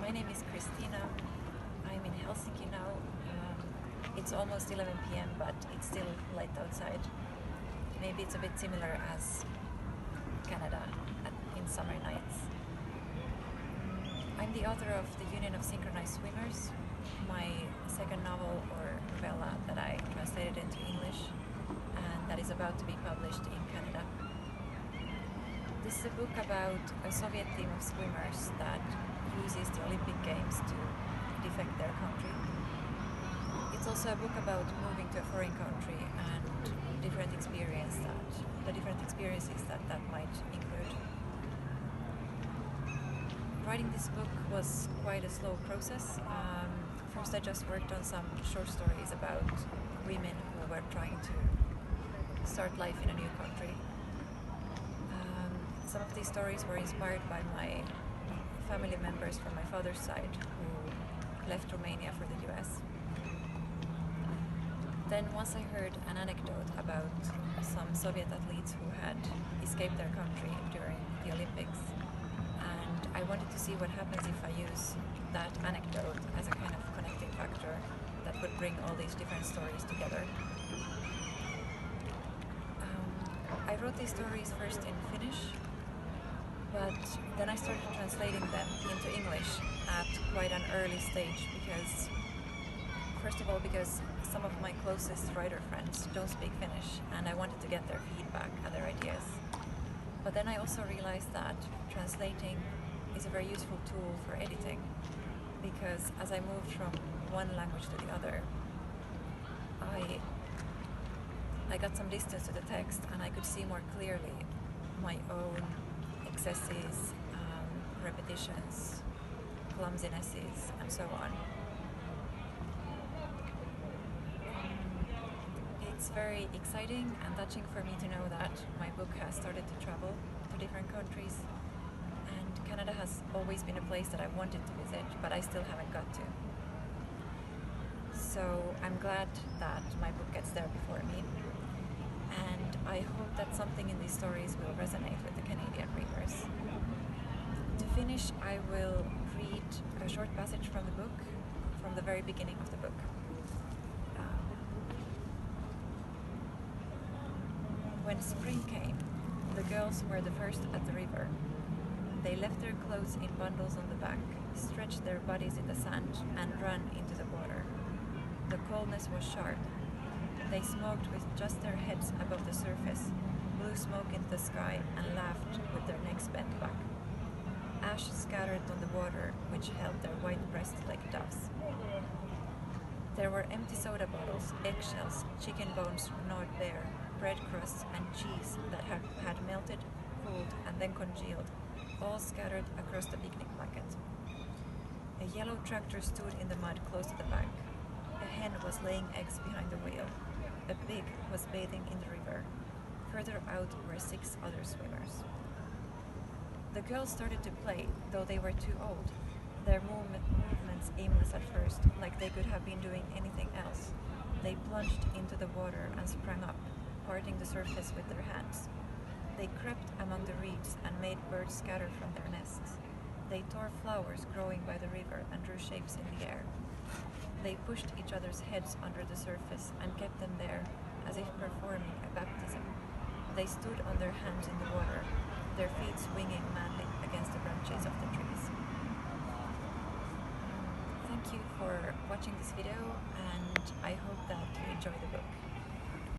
My name is Cristina. I'm in Helsinki now. It's almost 11 p.m. but it's still light outside. Maybe it's a bit similar as Canada in summer nights. I'm the author of the Union of Synchronized Swimmers, my second novel or novella that I translated into English and that is about to be published in Canada. This is a book about a Soviet team of swimmers that uses the Olympic Games to defect their country. It's also a book about moving to a foreign country and the different experiences that might include. Writing this book was quite a slow process. First I just worked on some short stories about women who were trying to start life in a new country. Some of these stories were inspired by my family members from my father's side who left Romania for the US. Then once I heard an anecdote about some Soviet athletes who had escaped their country during the Olympics, and I wanted to see what happens if I use that anecdote as a kind of connecting factor that would bring all these different stories together. I wrote these stories first in Finnish, but then I started translating them into English at quite an early stage because, first of all, because some of my closest writer friends don't speak Finnish and I wanted to get their feedback and their ideas. But then I also realized that translating is a very useful tool for editing because as I moved from one language to the other, I got some distance to the text and I could see more clearly my own excesses, repetitions, clumsinesses, and so on. It's very exciting and touching for me to know that my book has started to travel to different countries, and Canada has always been a place that I wanted to visit, but I still haven't got to. So I'm glad that my book gets there before me, and I hope that something in these stories will resonate with the Canadian readers. To finish, I will read a short passage from the book, from the very beginning of the book. When spring came, the girls were the first at the river. They left their clothes in bundles on the bank, stretched their bodies in the sand, and ran into the water. The coldness was sharp. They smoked with just their heads above the surface, blew smoke into the sky, and laughed with their necks bent back. Ash scattered on the water, which held their white breasts like doves. There were empty soda bottles, eggshells, chicken bones gnawed bare, bread crusts, and cheese that had melted, cooled, and then congealed, all scattered across the picnic blanket. A yellow tractor stood in the mud close to the bank. A hen was laying eggs behind the wheel. A pig was bathing in the river. Further out were 6 other swimmers. The girls started to play, though they were too old. Their movements aimless at first, like they could have been doing anything else. They plunged into the water and sprang up, parting the surface with their hands. They crept among the reeds and made birds scatter from their nests. They tore flowers growing by the river and drew shapes in the air. They pushed each other's heads under the surface and kept them there, as if performing a baptism. They stood on their hands in the water, their feet swinging madly against the branches of the trees. Thank you for watching this video, and I hope that you enjoy the book.